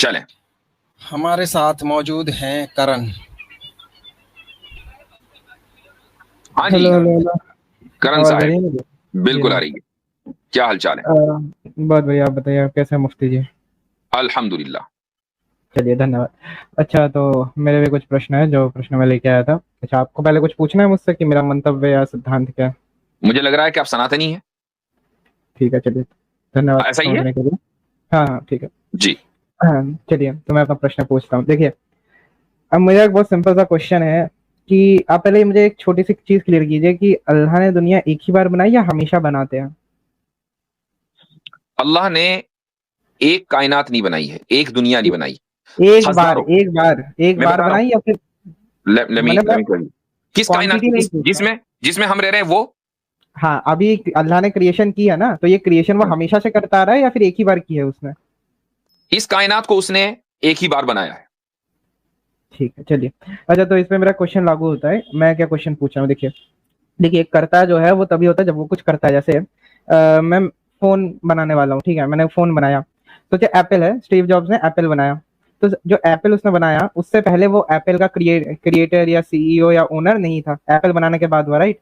चलें। हमारे साथ मौजूद हैं करण। हाँ जी, हेलो हेलो हेलो। करण आवाज आ रही साहब, है मुझे? जी बिल्कुल आ हाँ। रही है। क्या हाल चाल है? बहुत बढ़िया। आप बताइए, आप कैसे हैं मुफ्ती जी? अल्हम्दुलिल्लाह। चलिए, धन्यवाद। अच्छा, तो मेरे भी कुछ प्रश्न है जो प्रश्न मैं लेके आया था। अच्छा, आपको पहले कुछ पूछना है मुझसे कि मेरा मंतव्य या सिद्धांत क्या है? मुझे लग रहा है कि आप सनातनी हैं। ठीक है, चलिए। धन्यवाद ऐसा ही है? समझने के लिए। हाँ हाँ, ठीक है। जी। हाँ, चलिए, तो मैं अपना प्रश्न पूछता हूँ। देखिए, अब मेरा एक बहुत सिंपल सा क्वेश्चन है कि आप पहले मुझे एक छोटी सी चीज क्लियर कीजिए कि अल्लाह ने दुनिया एक ही बार बनाई या हमेशा बनाते हैं? अल्लाह ने एक कायनात नहीं बनाई है, एक दुनिया नहीं बनाई, एक बार हजारों। एक बार एक मैं बार बता रहा बनाई या फिर? हूँ, लेट मी मतलब मैं टेल यू। किस कायनात क्वांटिटी की? नहीं किस पूछ रहा। जिसमें जिसमें हम रह रहे हैं वो? हाँ, अभी अल्लाह ने क्रिएशन की है ना, तो ये क्रिएशन वो हमेशा से करता आ रहा है या फिर एक ही बार की है उसने? इस कायनात को उसने एक ही बार बनाया है। ठीक है, चलिए। अच्छा, तो इसमें मेरा क्वेश्चन लागू होता है। मैं क्या क्वेश्चन पूछ रहा हूँ, देखिए। देखिए, एक करता जो है वो तभी होता है जब वो कुछ करता है। जैसे मैं फोन बनाने वाला हूँ, ठीक है, मैंने फोन बनाया। तो जो एप्पल है, स्टीव जॉब्स ने एप्पल बनाया। तो जो एप्पल उसने बनाया, उससे पहले वो एप्पल का क्रिएटर या सीईओ या ओनर नहीं था। एप्पल बनाने के बाद हुआ, राइट?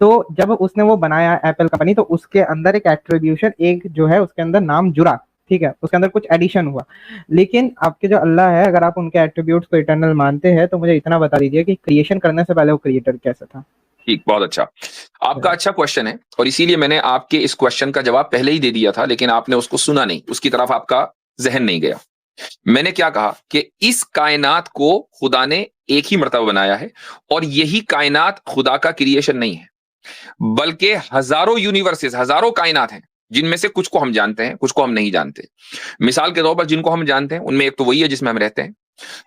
तो जब उसने वो बनाया एप्पल कंपनी, तो उसके अंदर एक एट्रीब्यूशन, एक जो है उसके अंदर नाम जुड़ा, ठीक है, उसके अंदर कुछ एडिशन हुआ। लेकिन आपके जो अल्लाह है, अगर आप उनके एट्रीब्यूट्स को इटर्नल मानते हैं, तो मुझे इतना बता दीजिए कि क्रिएशन करने से पहले वो क्रिएटर कैसा था? ठीक, बहुत अच्छा। आपका अच्छा क्वेश्चन है और इसीलिए मैंने आपके इस क्वेश्चन का जवाब पहले ही दे दिया था, लेकिन आपने उसको सुना नहीं, उसकी तरफ आपका जहन नहीं गया। मैंने क्या कहा कि इस कायनात को खुदा ने एक ही मर्तबा बनाया है और यही कायनात खुदा का क्रिएशन नहीं है, बल्कि हजारों यूनिवर्सेस, हजारों कायनात हैं, जिनमें से कुछ को हम जानते हैं, कुछ को हम नहीं जानते। मिसाल के तौर पर जिनको हम जानते हैं उनमें एक तो वही है जिसमें हम रहते हैं,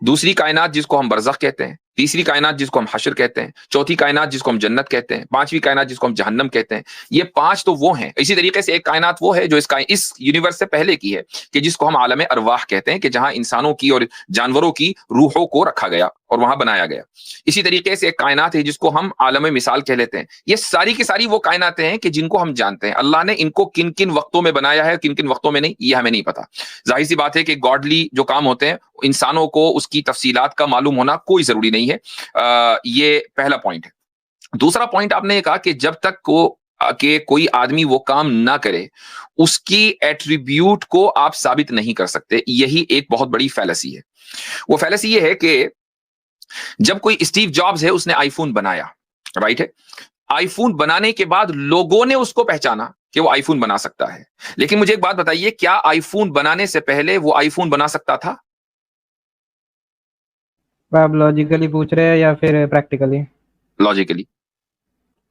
दूसरी कायनात जिसको हम बरज़ख कहते हैं, तीसरी कायनात जिसको हम हश्र कहते हैं, चौथी कायनात जिसको हम जन्नत कहते हैं, पांचवी कायनात जिसको हम जहन्नम कहते हैं। ये पांच तो वो हैं। इसी तरीके से एक कायनात वो है जो इस यूनिवर्स से पहले की है, कि जिसको हम आलम अरवाह कहते हैं, कि जहां इंसानों की और जानवरों की रूहों को रखा गया और वहां बनाया गया। इसी तरीके से एक कायनात है जिसको हम आलम मिसाल कह लेते हैं। ये सारी की सारी वो कायनातें हैं कि जिनको हम जानते हैं। अल्लाह ने इनको किन किन वक्तों में बनाया है, किन किन वक्तों में नहीं, ये हमें नहीं पता। जाहिर सी बात है कि गॉडली जो काम होते हैं, इंसानों को उसकी तफसीलात का मालूम होना कोई जरूरी नहीं है। ये पहला पॉइंट है। दूसरा पॉइंट आपने ये कहा कि जब तक को कि कोई आदमी वो काम ना करे, उसकी एट्रीब्यूट को आप साबित नहीं कर सकते। यही एक बहुत बड़ी फैलेसी है। वो फैलेसी ये है कि जब कोई स्टीव जॉब्स है, उसने आईफोन बनाया, राइट है। आईफोन बनाने के बाद लोगों ने उसको पहचाना कि वो आईफोन बना सकता है। लेकिन मुझे एक बात बताइए, क्या आईफोन बनाने से पहले वो आईफोन बना सकता था? आप लॉजिकली पूछ रहे हैं या फिर प्रैक्टिकली? लॉजिकली।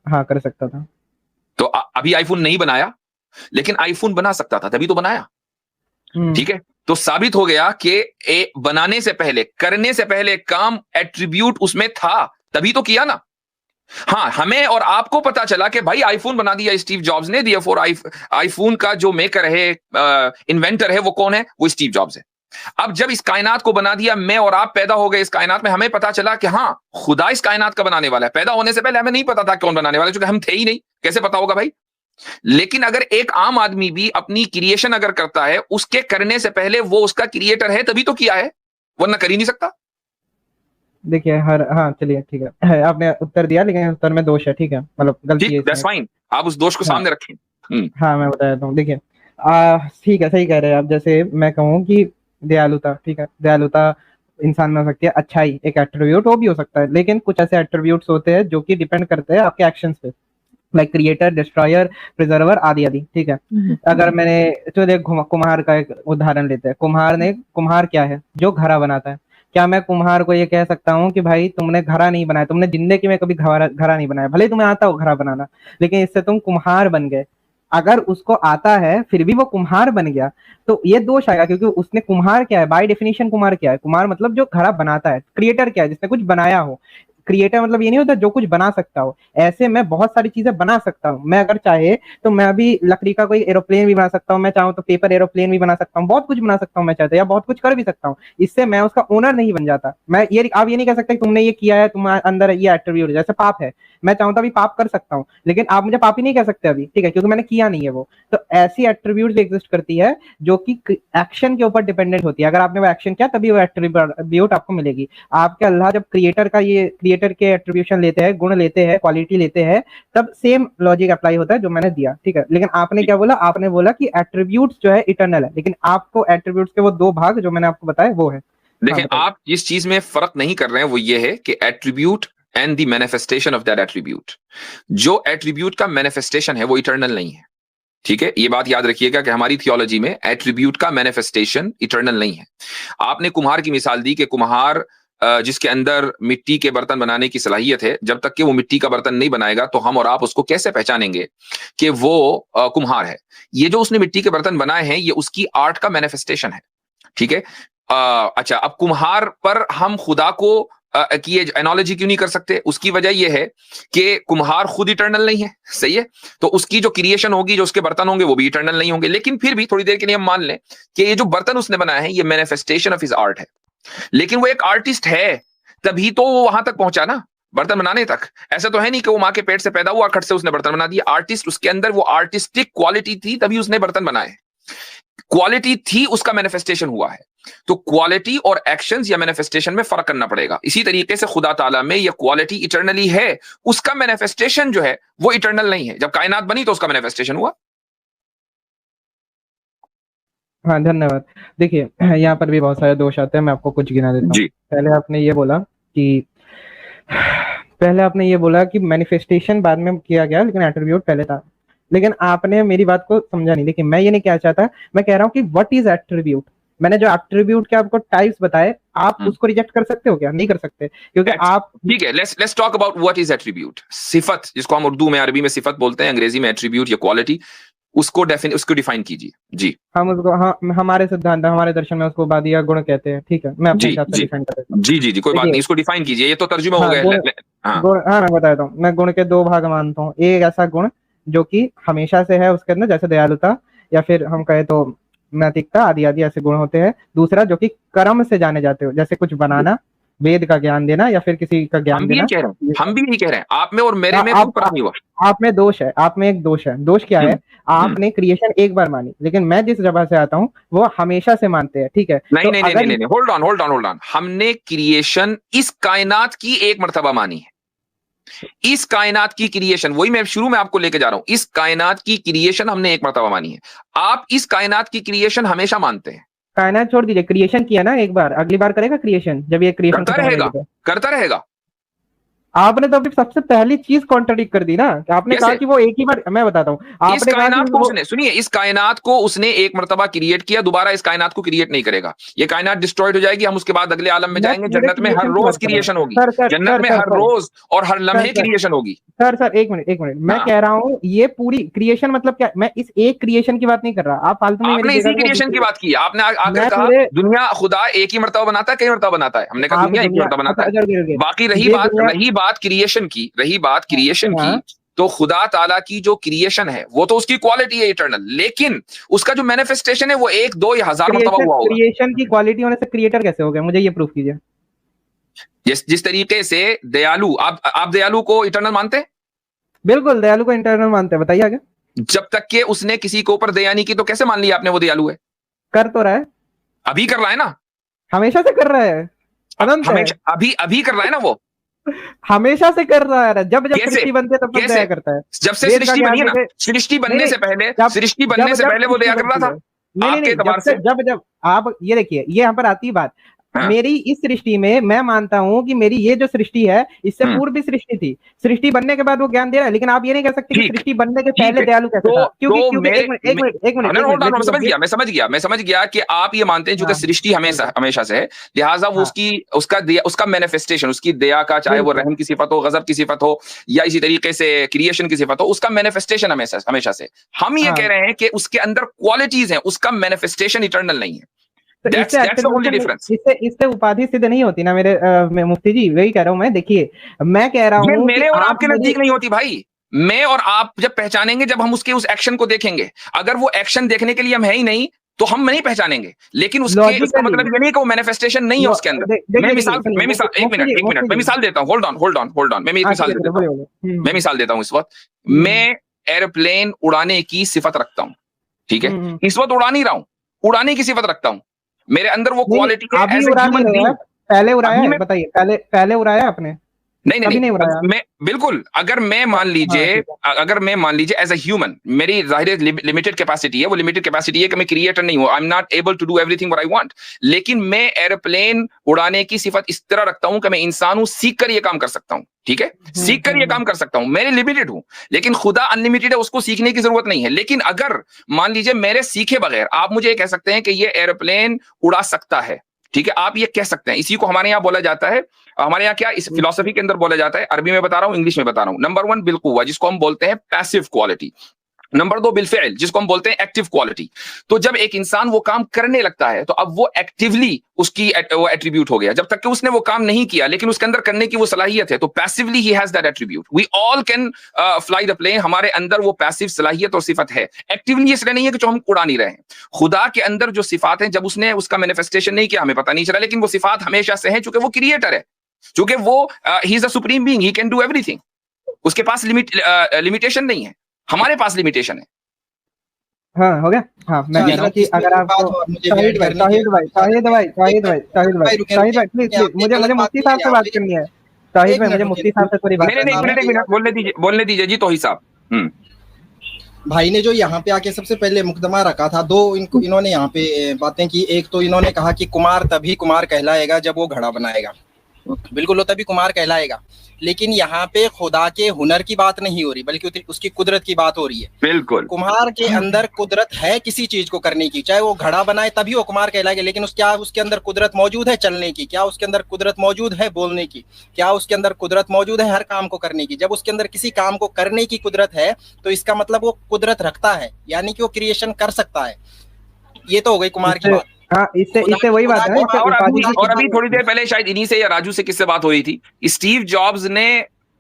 हाँ, कर सकता था। तो अभी आईफोन नहीं बनाया, लेकिन आईफोन बना सकता था, तभी तो बनाया। हम्म। ठीक है, तो साबित हो गया कि बनाने से पहले, करने से पहले काम एट्रीब्यूट उसमें था, तभी तो किया ना। हाँ, हमें और आपको पता चला कि भाई आईफोन बना दिया स्टीव जॉब्स ने, दिया फॉर आईफोन का जो मेकर है, इन्वेंटर है, वो कौन है? वो स्टीव जॉब्स है। अब जब इस कायनात को बना दिया, मैं और आप पैदा हो गए इस कायनात में, हमें पता चला कि हाँ, खुदा इस कायनात का बनाने वाला है। पैदा होने से पहले हमें नहीं पता था कौन बनाने वाला है, क्योंकि हम थे ही नहीं, कैसे पता होगा भाई? लेकिन अगर एक आम आदमी भी अपनी क्रिएशन अगर करता है, उसके करने से पहले वो उसका क्रिएटर है, तभी तो किया है, वरना कर ही नहीं सकता। देखिए, हाँ, चलिए, ठीक है, आपने उत्तर दिया, लेकिन उत्तर में दोष है, ठीक है, मतलब गलती ठीक, है दैट्स इसमें। फाइन, आप उस दोष को हाँ सामने रखें। हाँ, मैं बता देता हूँ। देखिए, ठीक है, सही कह रहे हैं आप। जैसे मैं कहूँ कि दयालुता, ठीक है, दयालुता इंसान में हो सकती है। अच्छाई एक एट्रीब्यूट वो भी हो सकता है, लेकिन कुछ ऐसे एट्रीब्यूट्स होते हैं जो कि डिपेंड करते हैं आपके एक्शंस पे, लाइक क्रिएटर, डिस्ट्रॉयर, प्रिजर्वर, आदि आदि, ठीक है। अगर मैंने, तो देख, कुम्हार का एक उदाहरण लेते हैं। कुम्हार क्या है? जो घड़ा बनाता है। क्या मैं कुम्हार को ये कह सकता हूँ कि भाई तुमने घड़ा नहीं बनाया, तुमने जिंदगी में कभी घड़ा नहीं बनाया, भले ही तुम्हें आता हो घड़ा बनाना, लेकिन इससे तुम कुम्हार बन गए। अगर उसको आता है फिर भी वो कुम्हार बन गया, तो ये दोष आएगा, क्योंकि उसने, कुम्हार क्या है बाय डेफिनेशन? कुम्हार क्या है? कुम्हार मतलब जो घड़ा बनाता है। क्रिएटर क्या है? जिसने कुछ बनाया हो। क्रिएटर मतलब ये नहीं होता जो कुछ बना सकता हो, ऐसे मैं बहुत सारी चीजें बना सकता हूँ। मैं अगर चाहे तो मैं अभी लकड़ी का कोई एरोप्लेन भी बना सकता हूँ, मैं चाहूँ तो पेपर एरोप्लेन भी बना सकता हूँ, बहुत कुछ बना सकता हूँ मैं चाहता, या बहुत कुछ कर भी सकता हूँ। इससे मैं उसका ओनर नहीं बन जाता। मैं ये आप ये नहीं कह सकते कि तुमने ये किया है, तुम्हारे अंदर ये एट्रीब्यूट, जैसे पाप है, मैं चाहूँ तो अभी पाप कर सकता हूँ, लेकिन आप मुझे पापी नहीं कह सकते अभी, ठीक है, क्योंकि मैंने किया नहीं है वो। तो ऐसी एट्रीब्यूट भी एग्जिस्ट करती है जो कि एक्शन के ऊपर डिपेंडेंट होती है। अगर आपने वो एक्शन किया तभी वो एट्रीब्यूट आपको मिलेगी। आपके अल्लाह जब क्रिएटर के एट्रीब्यूशन लेते हैं, गुण लेते हैं, क्वालिटी लेते हैं, तब सेम लॉजिक अप्लाई होता है जो मैंने दिया, ठीक है। लेकिन आपने क्या बोला, आपने बोला कि एट्रीब्यूट्स जो है इटर्नल है, लेकिन आपको एट्रीब्यूट्स के वो दो भाग जो मैंने आपको बताया वो है। देखें, आप जिस चीज में फर्क नहीं कर रहे हैं वो ये है कि attribute and the manifestation of that attribute. जो एट्रीब्यूट का मैनिफेस्टेशन है वो इटर्नल नहीं है, ठीक है। ये बात याद रखिएगा कि हमारी थियोलॉजी में एट्रीब्यूट का मैनिफेस्टेशन इटर्नल नहीं है। आपने कुम्हार की मिसाल दी कि कुम्हार जिसके अंदर मिट्टी के बर्तन बनाने की सलाहियत है, जब तक कि वो मिट्टी का बर्तन नहीं बनाएगा तो हम और आप उसको कैसे पहचानेंगे कि वो कुम्हार है। ये जो उसने मिट्टी के बर्तन बनाए हैं ये उसकी आर्ट का मैनिफेस्टेशन है, ठीक है। अच्छा, अब कुम्हार पर हम खुदा को की ये एनालॉजी क्यों नहीं कर सकते? उसकी वजह यह है कि कुम्हार खुद इटर्नल नहीं है, सही है। तो उसकी जो क्रिएशन होगी, जो उसके बर्तन होंगे वो भी इटर्नल नहीं होंगे। लेकिन फिर भी थोड़ी देर के लिए हम मान लें कि ये जो बर्तन उसने बनाए हैं ये मैनिफेस्टेशन ऑफ हिज आर्ट है, लेकिन वो एक आर्टिस्ट है, तभी तो वो वहां तक पहुंचा ना, बर्तन बनाने तक। ऐसा तो है नहीं कि वो माँ के पेट से पैदा हुआ, खट से उसने बर्तन बना दिया। आर्टिस्ट, उसके अंदर वो आर्टिस्टिक क्वालिटी थी तभी उसने बर्तन बनाए, क्वालिटी थी, उसका मैनिफेस्टेशन हुआ है। तो क्वालिटी और एक्शंस या मैनिफेस्टेशन में फर्क करना पड़ेगा। इसी तरीके से खुदा ताला में ये क्वालिटी इटर्नली है, उसका मैनिफेस्टेशन जो है वो इटर्नल नहीं है। जब कायनात बनी तो उसका मैनिफेस्टेशन हुआ। हाँ, धन्यवाद। देखिए, यहाँ पर भी बहुत सारे दोष आते हैं, मैं आपको कुछ गिना देता हूँ। पहले आपने ये बोला कि मैनिफेस्टेशन बाद में किया गया लेकिन एट्रीब्यूट पहले था, लेकिन आपने मेरी बात को समझा नहीं। देखिए, मैं ये नहीं कहना चाहता, मैं कह रहा हूँ कि व्हाट इज एट्रीब्यूट। मैंने जो एट्रीब्यूट के आपको टाइप्स बताए, आप उसको रिजेक्ट कर सकते हो क्या? नहीं कर सकते, क्योंकि आप, ठीक है, let's talk about what is attribute. सिफत, जिसको हम उर्दू में, अरबी में सिफत बोलते हैं, अंग्रेजी में एट्रीब्यूट या क्वालिटी, उसको डिफाइन कीजिए जी। हम उसको, हाँ, हमारे सिद्धांत, हमारे दर्शन में उसको बादिया गुण कहते हैं, ठीक है। मैं अपने हिसाब से डिफाइन कर देता हूँ। जी, कोई बात नहीं, इसको डिफाइन कीजिए, ये तो तर्जुमा हो गया। गुण, हाँ, मैं बताता हूँ। मैं गुण के दो भाग मानता हूँ। एक ऐसा गुण जो कि हमेशा से है उसके अंदर, जैसे दयालुता, या फिर हम कहे तो नैतिकता, आदि आदि ऐसे गुण होते हैं। दूसरा जो कि कर्म से जाने जाते हो, जैसे कुछ बनाना, वेद का ज्ञान देना, या फिर किसी का ज्ञान देना। हम भी नहीं कह रहे हैं, आप में और मेरे में कोई फर्क नहीं हुआ। आप में दोष है, आप में एक दोष है। दोष क्या है? आपने क्रिएशन एक बार मानी, लेकिन मैं जिस जगह से आता हूँ वो हमेशा से मानते हैं, ठीक है। नहीं, होल्ड ऑन। हमने क्रिएशन इस कायनात की एक मर्तबा मानी है। इस कायनात की क्रिएशन, वही मैं शुरू में आपको लेके जा रहा हूं, इस कायनात की क्रिएशन हमने एक मर्तबा मानी है। आप इस कायनात की क्रिएशन हमेशा मानते हैं। कायनात छोड़ दीजिए, क्रिएशन किया ना एक बार, अगली बार करेगा क्रिएशन? जब ये क्रिएशन करता रहेगा। आपने तो अभी सबसे पहली चीज कॉन्ट्रडिक्ट कर दी ना। आपने कहा कि वो एक ही बार, मैं बताता हूँ, आपने कहा कि उसने, सुनिए, इस कायनात को उसने एक मरतबा क्रिएट किया, दोबारा इस कायनात को क्रिएट नहीं करेगा। ये कायनात डिस्ट्रॉयड हो जाएगी, हम उसके बाद अगले आलम में जाएंगे, जन्नत में हर रोज क्रिएशन होगी, जन्नत में हर रोज और हर लम्हे क्रिएशन होगी। सर एक मिनट, मैं कह रहा हूँ ये पूरी क्रिएशन मतलब क्या? मैं इस एक क्रिएशन की बात नहीं कर रहा, आप फालतू में आपने इसी क्रिएशन की बात की। आपने आकर कहा दुनिया खुदा एक ही मरतबा बनाता है, कई मरतबा बनाता है। हमने कहा दुनिया एक ही मरतबा बनाता है। बाकी रही बात क्रिएशन की, तो खुदा ताला की जो क्रिएशन है वो तो उसकी क्वालिटी है इटर्नल, लेकिन उसका जो मैनिफेस्टेशन है वो 1, 2 या 1000 मरतबा हुआ होगा। क्रिएशन की क्वालिटी होने से क्रिएटर कैसे हो गया? मुझे ये प्रूफ कीजिए। जिस तरीके से दयालु, आप दयालु को इटर्नल मानते हैं? बिल्कुल, दयालु को इटर्नल मानते हैं। बताइए आगे। जब तक कि उसने किसी के ऊपर दया नहीं की तो कैसे मान लिया आपने वो दयालु है? कर तो रहा है, अभी कर रहा है ना, हमेशा से कर रहा है, अभी कर रहा है ना, वो हमेशा से कर रहा है। जब सृष्टि बनती है तब दया करता है। जब से सृष्टि बनी है ना, सृष्टि बनने से पहले वो दया कर रहा था। जब आप ये देखिए, ये यहाँ पर आती बात, मेरी इस सृष्टि में मैं मानता हूं कि मेरी ये जो सृष्टि है इससे पूर्व भी सृष्टि थी, सृष्टि बनने के बाद वो ज्ञान दे रहा है, लेकिन आप ये नहीं कह सकते कि सृष्टि बनने के पहले दयालु कैसे था? क्योंकि एक मिनट, मैं समझ गया कि आप ये मानते हैं, चूंकि सृष्टि हमेशा से है, लिहाजा वो उसका मैनिफेस्टेशन, उसकी दया का, चाहे वो रहम की सिफत हो, गजब की सिफत हो, या इसी तरीके से क्रिएशन की सिफत हो, उसका मैनिफेस्टेशन हमेशा से। हम ये कह रहे हैं कि उसके अंदर क्वालिटीज हैं, उसका मैनिफेस्टेशन इटर्नल नहीं है। तो That's the only difference. इससे उपाधि सिद्ध नहीं होती ना मेरे मुफ्ती जी, वही कह रहा हूँ मैं। देखिए मैं कह रहा हूँ मेरे और आपके नजदीक नहीं होती भाई। मैं और आप जब पहचानेंगे, जब हम उसके उस एक्शन को देखेंगे। अगर वो एक्शन देखने के लिए हम है ही नहीं तो हम नहीं पहचानेंगे। लेकिन उसके इसका मतलब ये नहीं कि वो मैनिफेस्टेशन नहीं है उसके अंदर। मैं मिसाल एक मिनट मैं मिसाल देता हूँ। होल्ड ऑन मैं एक मिसाल देता हूँ। मैं मिसाल देता हूँ। इस वक्त मैं एरोप्लेन उड़ाने की सिफत रखता हूँ, ठीक है। इस वक्त उड़ा नहीं रहा हूँ, उड़ाने की सिफत रखता हूँ। मेरे अंदर वो क्वालिटी है एज ए ह्यूमन बीइंग। पहले उड़ाया है, बताइए पहले उड़ाया आपने? नहीं मैं बिल्कुल, अगर मैं मान लीजिए एज अ ह्यूमन, मेरी जाहिर लिमिटेड कैपेसिटी है। वो लिमिटेड कैपेसिटी है कि मैं क्रिएटर नहीं हूं। I am not able to do everything what I want. लेकिन मैं एरोप्लेन उड़ाने की सिफत इस तरह रखता हूं कि मैं इंसान हूं, सीख कर ये काम कर सकता हूं, ठीक है। सीख कर ये काम कर सकता हूं। मैं लिमिटेड हूं, लेकिन खुदा अनलिमिटेड है, उसको सीखने की जरूरत नहीं है। लेकिन अगर मान लीजिए मेरे सीखे बगैर आप मुझे कह सकते हैं कि ये एरोप्लेन उड़ा सकता है, ठीक है, आप ये कह सकते हैं। इसी को हमारे यहाँ बोला जाता है, हमारे यहाँ क्या इस फिलॉसफी के अंदर बोला जाता है, अरबी में बता रहा हूँ, इंग्लिश में बता रहा हूँ। नंबर 1 बिलकुवा, जिसको हम बोलते हैं पैसिव क्वालिटी। नंबर 2 बिलफेल, जिसको हम बोलते हैं एक्टिव क्वालिटी। तो जब एक इंसान वो काम करने लगता है तो अब वो एक्टिवली उसकी वो एट्रीब्यूट हो गया। जब तक कि उसने वो काम नहीं किया लेकिन उसके अंदर करने की वो सलाहियत है, तो पैसिवली ही has that attribute. We all can fly the plane. हमारे अंदर वो पैसिव सलाहियत और सिफत है। एक्टिवली इसलिए नहीं है कि जो हम उड़ा नहीं रहे हैं। खुदा के अंदर जो सिफात हैं, जब उसने उसका मैनिफेस्टेशन नहीं किया हमें पता नहीं चला, लेकिन वो सिफात हमेशा से है, चूंकि वो क्रिएटर है, चूंकि वो he is a supreme being, he can do everything. उसके पास लिमिटेशन नहीं है, हमारे पास लिमिटेशन है। हाँ हो गया। हाँ मैं कह रहा हूँ कि अगर आपको शाहिद भाई प्लीज मुझे मुफ्ती साहब से बात करनी है। शाहिद भाई मुझे मुफ्ती साहब से थोड़ी बात करनी है। एक मिनट बोलने दीजिए जी तौहीद साहब। भाई ने जो यहाँ पे आके सबसे पहले मुकदमा रखा था, दो इन्होंने यहाँ पे बातें की। एक तो इन्होंने कहा कि कुमार तभी कुमार कहलाएगा जब वो घड़ा बनाएगा। बिल्कुल वो तभी कुमार कहलाएगा। लेकिन यहाँ पे खुदा के हुनर की बात नहीं हो रही, बल्कि उसकी कुदरत की बात हो रही है। बिल्कुल कुम्हार के अंदर कुदरत है किसी चीज को करने की, चाहे वो घड़ा बनाए तभी वो कुम्हार कहलाएगा। लेकिन उसके अंदर कुदरत मौजूद है चलने की? क्या उसके अंदर कुदरत मौजूद है बोलने की? क्या उसके अंदर कुदरत मौजूद है हर काम को करने की? जब उसके अंदर किसी काम को करने की कुदरत है तो इसका मतलब वो कुदरत रखता है, यानी कि वो क्रिएशन कर सकता है। ये तो हो गई कुमार की बात। हाँ, इससे वही बात है। और अभी थोड़ी देर पहले शायद इन्हीं से या राजू से किससे बात हुई थी, स्टीव जॉब्स ने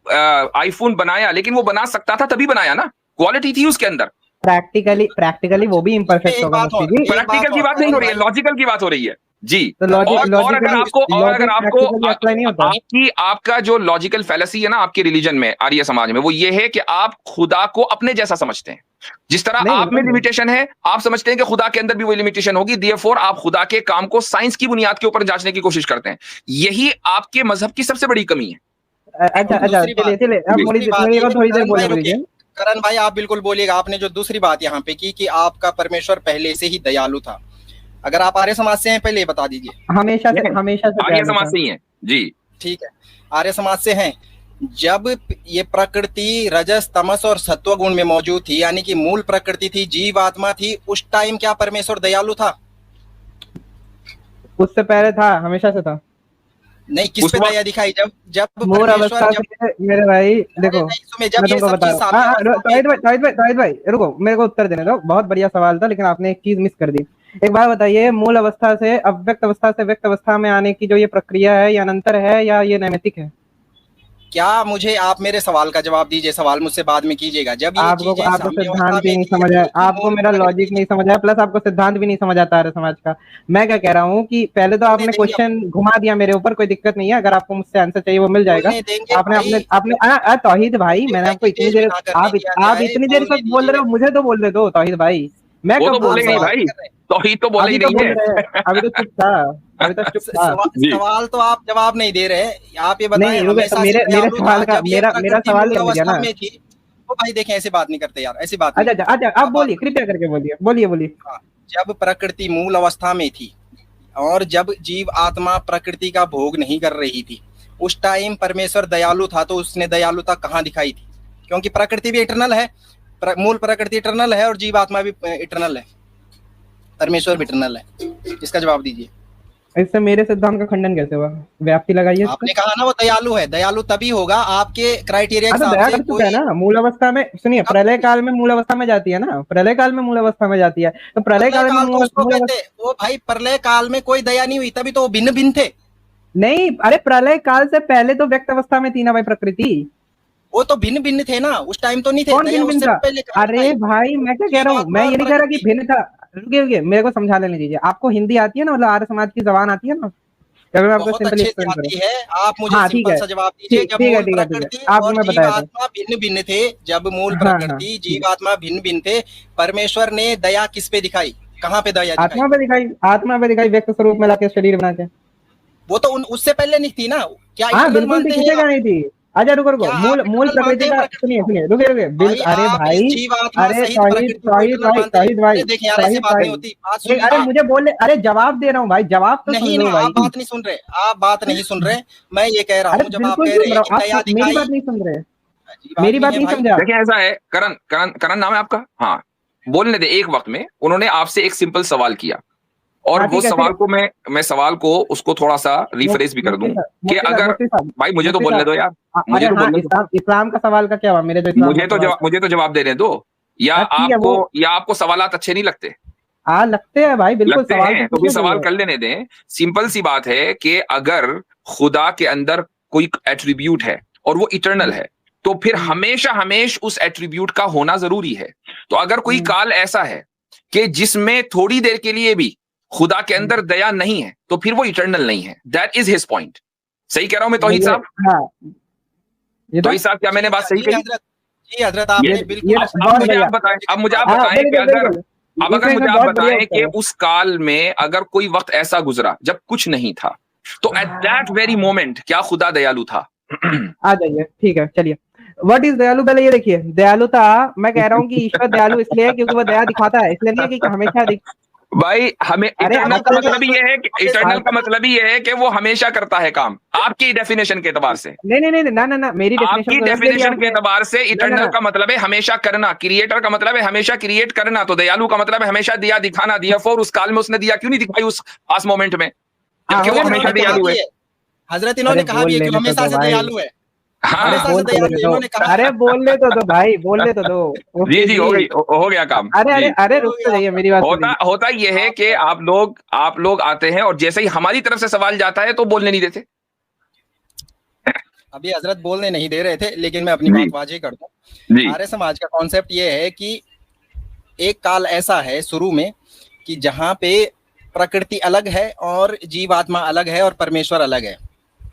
आईफोन बनाया, लेकिन वो बना सकता था तभी बनाया ना, क्वालिटी थी उसके अंदर। प्रैक्टिकली वो भी इम्परफेक्ट होगा। प्रैक्टिकल की बात नहीं हो रही है, लॉजिकल की बात हो रही है जी। तो और अगर आपको आपका जो लॉजिकल फैलेसी है ना आपके रिलीजन में, आर्य समाज में, वो ये है कि आप खुदा को अपने जैसा समझते हैं। जिस तरह आप में लिमिटेशन है, आप समझते हैं कि खुदा के अंदर भी वही लिमिटेशन होगी। देयरफॉर आप खुदा के काम को साइंस की बुनियाद के ऊपर जांचने की कोशिश करते हैं। यही आपके मजहब की सबसे बड़ी कमी है। अच्छा चलिए आप थोड़ी देर बोलिए। करण भाई आप बिल्कुल बोलिएगा। आपने जो दूसरी बात यहाँ पे की कि आपका परमेश्वर पहले से ही दयालु था। अगर आप आर्य समाज से हैं पहले ये बता दीजिए। हमेशा से आर्य समाज से ही है जी। ठीक है, आर्य समाज से हैं। जब ये प्रकृति रजस तमस और सत्व गुण में मौजूद थी, यानी कि मूल प्रकृति थी, जीव आत्मा थी, उस टाइम क्या परमेश्वर दयालु था? उससे पहले था, हमेशा से था। नहीं, किस पे दया दिखाई? जब मूल अवस्था से मेरे भाई देखो, मैं तुमको बता रहा हूँ। तौहीद भाई रुको, मेरे को उत्तर देने दो। बहुत बढ़िया सवाल था, लेकिन आपने एक चीज मिस कर दी। एक बात बताइए, मूल अवस्था से अव्यक्त अवस्था से व्यक्त अवस्था में आने की जो ये प्रक्रिया है, ये अनंतर है या ये नैमित्तिक है? क्या मुझे आप मेरे सवाल का जवाब दीजिए, सवाल मुझसे बाद में कीजिएगा। जब आपको सिद्धांत भी नहीं समझ आया, आपको मेरा लॉजिक नहीं समझ आया, प्लस आपको सिद्धांत भी नहीं समझ आता है समाज का। मैं क्या कह रहा हूँ कि पहले तो आपने क्वेश्चन घुमा दिया मेरे ऊपर, कोई दिक्कत नहीं है। अगर आपको मुझसे आंसर चाहिए वो मिल जाएगा। आपने तौहीद भाई, मैंने आपको इतनी देर, आप इतनी देर तक बोल रहे हो, मुझे तो बोलने दो तौहीद भाई। मैं कब बोलेंगे भाई? तौहीद तो बोले ही नहीं है। अभी तो चुप था, अभी तो चुप था। सवाल तो आप जवाब नहीं दे रहे। आप ये बताएं, मेरे सवाल का मेरा सवाल कर दिया ना। तो भाई देखें, ऐसी बात नहीं करते यार, ऐसी बात। अच्छा आप बोलिए, कृपया करके बोलिए। जब प्रकृति मूल अवस्था में थी और जब जीव आत्मा प्रकृति का भोग नहीं कर रही थी, उस टाइम परमेश्वर दयालु था। तो उसने दयालुता कहाँ दिखाई थी? क्योंकि प्रकृति भी इटरनल है, मूल प्रकृति इटरनल है और जीव आत्मा भी इटरनल है, परमेश्वर भी इटरनल है। इसका जवाब दीजिए। इससे मेरे सिद्धांत का खंडन कैसे हुआ? व्याप्ति लगाइए इस पे। आपने कहा ना वो दयालु है, दयालु तभी होगा आपके क्राइटेरिया के हाँ तो हिसाब दया से। कर चुका है कोई ना मूल अवस्था में, सुनिए कब- प्रलय काल में मूल अवस्था में जाती है ना, प्रलय काल में मूल अवस्था में जाती है, तो प्रलय प्रलय काल में काल तो उसको मूल कहते हैं, वो भाई प्रलय काल में कोई दया नहीं हुई, तभी तो वो भिन्न भिन्न थे। नहीं, अरे प्रलय काल से पहले तो व्यक्त अवस्था में थी ना भाई प्रकृति। वो तो भिन्न भिन्न थे ना, उस टाइम तो नहीं थे। कौन दया भिन्न भिन्न उससे था? पहले कहा अरे भाई मैं क्या कह रहा हूँ, मैं ये नहीं कह रहा कि भिन्न था। रुकिए रुकिए, मेरे को समझा लेने दीजिए। आपको हिंदी आती है ना, मतलब आर्य समाज की जबान आती है ना? मैं आपको बहुत सिंपली अच्छे से एक्सप्लेन करूँ। आती है। आप मुझे हाँ ठीक सिंपल है, सा जवाब दीजिए, ठीक जब ठीक है मूल ठीक है ठीक है, प्रकृति आपको और मैं बताया था। जीवात्मा भिन्न भिन्न थे, जब मूल हाँ हाँ प्रकृति जीवात्मा भिन्न भिन्न थे, परमेश्वर ने दया किस पे दिखाई, कहाँ पे दया दिखाई? आत्मा पे दिखाई, आत्मा पे दिखाई, व्यक्त स्वरूप में लाके शरीर बना के। वो तो उससे पहले नहीं थी ना। क्या हाँ इटर्नल बिल्कुल थी, मानते किसे हैं का आप? नहीं थी। अच्छा रुको रुको, क्या मूल आप मूल इटर्नल मानते प्रकृति हैं का प्रकृति सुनिए को? सुनिए, रुकिए रुकिए, भाई अरे आप इस भाई, जीवात्मा अरे सहित तौहीद प्रकृति को तौहीद इटर्नल भाई, मानते हैं? तौहीद भाई, अरे देखिए यार, ऐसे तौहीद बात भाई, नहीं होती, बात सुन अरे लीजिए। मुझे बोले, अरे जवाब दे रहा हूँ भाई, जवाब तो सुन नहीं लो नहीं, भाई। आप बात नहीं सुन रहे, आप बात नहीं सुन रहे। मैं ये कह रहा अरे हूँ, जब आप बिल्कुल कह सुन रहे रहा हैं हूँ, कि दया आप मेरी दिखाई, बात नहीं सुन रहे, अजीब मेरी आदमी बात है नहीं भाई। समझा। देखिए ऐसा है, करण करण करण नाम है आपका? हाँ, बोलने दे। एक वक्त में उन्होंने आपसे एक सिंपल सवाल किया, और हाँ वो ठीक है, सवाल को मैं सवाल को उसको थोड़ा सा रिफ्रेश भी कर दूं कि अगर, मुफ्ती साहब, भाई मुझे तो मुफ्ती बोलने साहब, दो यार, अरे मुझे तो हाँ, बोलने दो, इस्लाम इस्लाम का सवाल का क्या हुआ? मेरे जो इस्लाम का सवाल था। मुझे तो जवाब देने दो। या हाँ ठीक है, वो आपको सवालात अच्छे नहीं लगते? हाँ लगते हैं भाई, बिल्कुल लगते सवाल तो हैं तो फिर पूछने सवाल चाहिए। कर लेने दें। सिंपल सी बात है कि अगर खुदा के अंदर कोई एट्रीब्यूट है और वो इटर्नल है, तो फिर हमेशा हमेश उस एट्रीब्यूट का होना जरूरी है। तो अगर कोई काल ऐसा है कि जिसमें थोड़ी देर के लिए भी खुदा के अंदर दया नहीं है, तो फिर वो इटर्नल नहीं है। That is his point. सही कह रहा हूं मैं तौहीद साहब? हाँ ये तो तौहीद साहब, क्या मैंने बात सही कही? जी हजरत, आपने बिल्कुल ये अब बहुत मुझे बढ़िया। आप बताएं, अब मुझे आप हाँ बताएं कि बिल्कुल अगर, बिल्कुल, अब अगर इसमें मुझे इसमें आप बहुत बढ़िया बताएं उत्तर कि है। उस काल में अगर कोई वक्त ऐसा गुजरा जब कुछ नहीं था, तो एट दैट वेरी मोमेंट क्या खुदा दयालु था? आ जाइए, ठीक है चलिए। व्हाट इज दयालु? पहले ये देखिए, दयालुता, मैं कह रहा हूँ कि ईश्वर दयालु इसलिए है क्योंकि वो दया दिखाता है, इसलिए नहीं है कि हमेशा भाई हमें अरे इटर्नल का असल में मतलब ही ये है कि इटर्नल का मतलब ही ये है कि वो हमेशा करता है काम, आपकी डेफिनेशन के एतबार से। नहीं नहीं नहीं, ना ना ना, मेरी डेफिनेशन आपकी को गलत ले लिया डेफिनेशन के आपने। एतबार से ना ना इटर्नल ना, का मतलब है हमेशा करना, क्रिएटर का मतलब है हमेशा क्रिएट करना, तो दयालु का मतलब है हमेशा दिया दिखाना। दिया फॉर उस काल में उसने दिया क्यों नहीं दिखाई उस खास मोमेंट में, जबकि हो वो गया ना, हमेशा आपको कहा दयालु भी है? है हजरत, इन्होंने अरे कहा बोल भी है कि लेने तो हमेशा दो से भाई, दयालु है, हाँ हमेशा से बोल तो दयालु लेने है, दो, इन्होंने कहा। अरे बोलने तो दो भाई, बोलने तो दो जी मुफ्ती जी, जी। हो गया काम अरे अरे जी। अरे रुक तो जाइए, मेरी बात होता सुनिए। होता यह है कि आप लोग आते हैं और जैसे ही हमारी तरफ से सवाल जाता है तो बोलने नहीं देते। अभी हजरत बोलने नहीं दे रहे थे, लेकिन मैं अपनी जी बात वाजे कर दूं। जी आर्य समाज का कॉन्सेप्ट ये है कि एक काल ऐसा है शुरू में कि जहां पे प्रकृति अलग है और जीव आत्मा अलग है और परमेश्वर अलग है।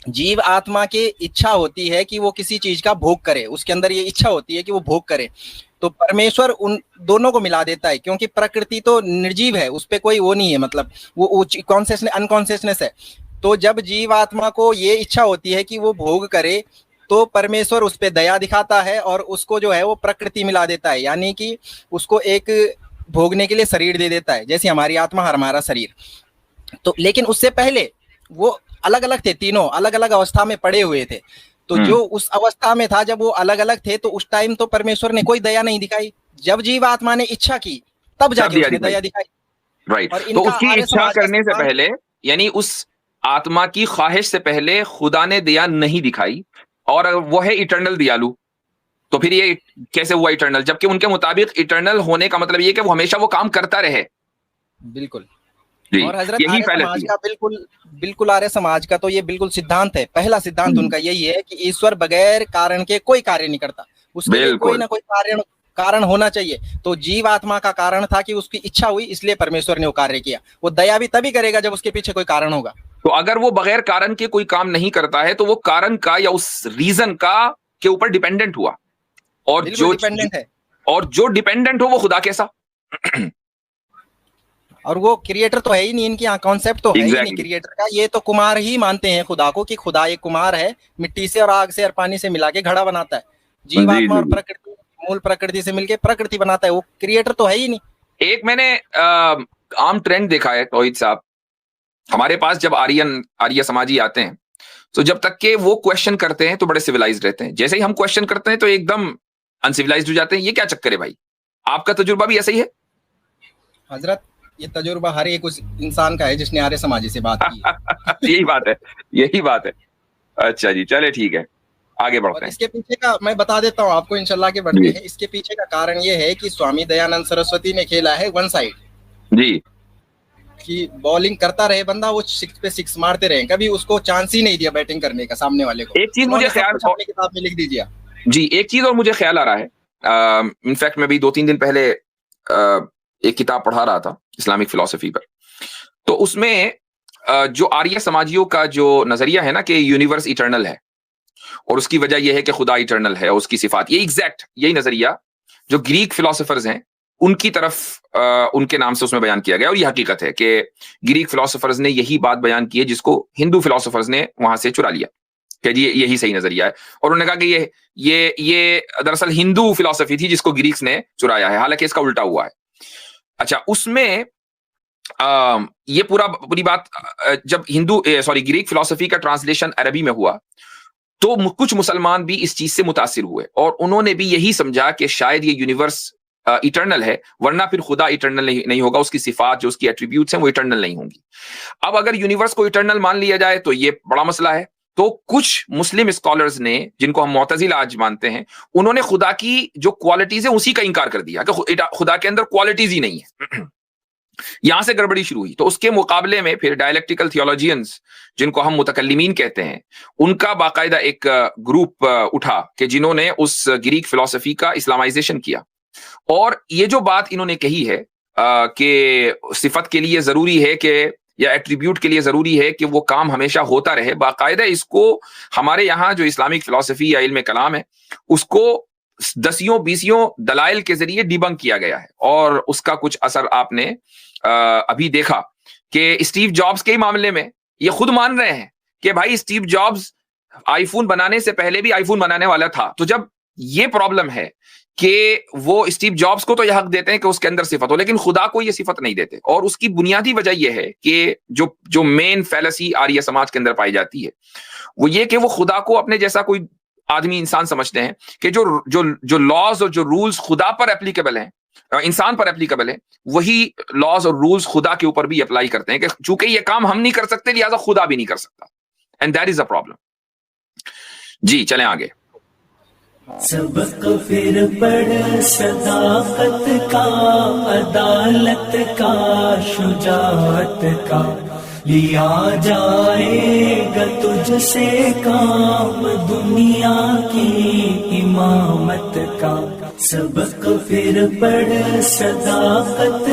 जीव आत्मा की इच्छा होती है कि वो किसी चीज का भोग करे, उसके अंदर ये इच्छा होती है कि वो भोग करे, तो परमेश्वर उन दोनों को मिला देता है, क्योंकि प्रकृति तो निर्जीव है, उस पर कोई वो नहीं है, मतलब वो कॉन्शियसनेस अनकॉन्शियसनेस है। तो जब जीव आत्मा को ये इच्छा होती है कि वो भोग करे, तो परमेश्वर उस पर दया दिखाता है और उसको जो है वो प्रकृति मिला देता है, यानी कि उसको एक भोगने के लिए शरीर दे देता है, जैसे हमारी आत्मा हमारा शरीर। तो लेकिन उससे पहले वो अलग अलग थे, तीनों अलग अलग अवस्था में पड़े हुए थे। तो जो उस अवस्था में था जब वो अलग अलग थे, तो उस टाइम तो परमेश्वर ने कोई दया नहीं दिखाई। जब जीव आत्मा ने इच्छा की तब जाके उसने दया दिखाई। राइट। और तो इनका उसकी आर्य इच्छा समाज का करने से सिद्धांत, पहले, यानी उस आत्मा की ख्वाहिश से पहले खुदा ने दया नहीं दिखाई, और वो है इटर्नल दयालु। तो फिर ये कैसे हुआ इटर्नल, जबकि उनके मुताबिक इटर्नल होने का मतलब ये कि वो हमेशा वो काम करता रहे। बिल्कुल। जी, और हजरत यही आर्य समाज फैलती का बिल्कुल आर्य समाज का तो ये बिल्कुल सिद्धांत है, पहला सिद्धांत उनका यही है कि ईश्वर बगैर कारण के कोई कार्य नहीं करता, उसके लिए कोई ना कोई कारण होना चाहिए। तो जीव आत्मा का कारण था कि उसकी इच्छा हुई, इसलिए परमेश्वर ने वो कार्य किया। वो दया भी तभी करेगा जब उसके पीछे कोई कारण होगा। तो अगर वो बगैर कारण के कोई काम नहीं करता है, तो वो कारण का या उस रीजन का के ऊपर डिपेंडेंट हुआ, और डिपेंडेंट है, और जो डिपेंडेंट हो वो खुदा कैसा? और वो क्रिएटर तो है ही नहीं, इनकी कॉन्सेप्ट तो है ही नहीं क्रिएटर का। ये तो कुमार ही मानते हैं खुदा को, कि खुदा एक कुमार है, मिट्टी से और आग से और पानी से मिला के घड़ा बनाता है। जीवात्मा और प्रकृति, मूल प्रकृति से मिलके प्रकृति बनाता है, वो क्रिएटर तो है ही नहीं। एक मैंने आम ट्रेंड देखा है तौहीद साहब, हमारे पास जब आर्य समाजी आते हैं, तो जब तक के वो क्वेश्चन करते हैं तो बड़े सिविलाइज्ड रहते हैं, जैसे ही हम क्वेश्चन करते हैं तो एकदम अनसिविलाइज्ड हो जाते हैं। ये क्या चक्कर है भाई? आपका तजुर्बा भी ऐसा ही है? हजरत ये तजुर्बा हर एक उस इंसान का है जिसने आर्य समाजी से बात की है। यही बात है, यही बात है। अच्छा जी, चले ठीक है, आगे बढ़ते और हैं। इसके पीछे का मैं बता देता हूँ आपको, इंशाल्लाह के बढ़ते हैं। इसके पीछे का कारण ये है कि स्वामी दयानंद सरस्वती ने खेला है वन साइड जी, कि बॉलिंग करता रहे बंदा, वो 6 पे 6 मारते रहे, कभी उसको चांस ही नहीं दिया बैटिंग करने का सामने वाले को। एक चीज मुझे ख्याल, अपनी किताब में लिख दीजिए जी एक चीज और मुझे ख्याल आ रहा है। इनफैक्ट मैं भी 2-3 दिन पहले एक किताब पढ़ा रहा था इस्लामिक फिलॉसफी पर, तो उसमें जो आर्य समाजियों का जो नजरिया है ना कि यूनिवर्स इटर्नल है और उसकी वजह यह है कि खुदा इटर्नल है और उसकी सिफात, ये एग्जैक्ट यही नजरिया जो ग्रीक फिलोसोफर्स हैं उनकी तरफ उनके नाम से उसमें बयान किया गया। और ये हकीकत है कि ग्रीक फिलोसोफर्स ने यही बात बयान की है जिसको हिंदू फिलोसोफर्स ने वहां से चुरा लिया कि जी यही सही नजरिया है। और उन्होंने कहा कि ये दरअसल हिंदू फिलोसफी थी जिसको ग्रीक्स ने चुराया है, हालांकि इसका उल्टा हुआ है। अच्छा, उसमें ये पूरी बात जब ग्रीक फिलोसफी का ट्रांसलेशन अरबी में हुआ तो कुछ मुसलमान भी इस चीज से मुतासिर हुए और उन्होंने भी यही समझा कि शायद ये यूनिवर्स इटर्नल है, वरना फिर खुदा इटर्नल नहीं होगा, उसकी सिफात जो उसकी एट्रीब्यूट्स हैं वो इटर्नल नहीं होंगी। अब अगर यूनिवर्स को इटर्नल मान लिया जाए तो ये बड़ा मसला है। तो कुछ मुस्लिम स्कॉलर्स ने, जिनको हम मुअतज़िला आज मानते हैं, उन्होंने खुदा की जो क्वालिटीज है उसी का इंकार कर दिया कि खुदा के अंदर क्वालिटीज ही नहीं है। यहां से गड़बड़ी शुरू हुई। तो उसके मुकाबले में फिर डायलेक्टिकल थियोलॉजियंस, जिनको हम मुतकल्लिमीन कहते हैं, उनका बाकायदा एक ग्रुप उठा कि जिन्होंने उस ग्रीक फिलॉसफी का इस्लामाइजेशन किया। और ये जो बात इन्होंने कही है कि सिफत के लिए जरूरी है कि या एट्रीब्यूट के लिए जरूरी है कि वो काम हमेशा होता रहे, बाकायदा इसको हमारे यहाँ जो इस्लामिक फिलॉसफी या इल्म कलाम है उसको 10-20 दलाइल के जरिए डिबंक किया गया है। और उसका कुछ असर आपने अभी देखा कि स्टीव जॉब्स के मामले में ये खुद मान रहे हैं कि भाई स्टीव जॉब्स आईफोन बनाने से पहले भी आईफोन बनाने वाला था। तो जब ये प्रॉब्लम है कि वो स्टीव जॉब्स को तो यह हक देते हैं कि उसके अंदर सिफत हो, लेकिन खुदा को ये सिफत नहीं देते। और उसकी बुनियादी वजह यह है कि जो मेन फैलसी आर्य समाज के अंदर पाई जाती है वो ये कि वो खुदा को अपने जैसा कोई आदमी इंसान समझते हैं कि जो लॉज और जो रूल्स खुदा पर एप्लीकेबल हैं, इंसान पर एप्लीकेबल है, वही लॉज और रूल्स खुदा के ऊपर भी अप्लाई करते हैं कि चूंकि ये काम हम नहीं कर सकते लिहाजा खुदा भी नहीं कर सकता। And that is a problem. जी चलें आगे। सबक फिर पढ़ सदाकत का, अदालत का, शुजाअत का, लिया जाएगा तुझसे काम दुनिया की इमामत का। सबक फिर पढ़ सदाकत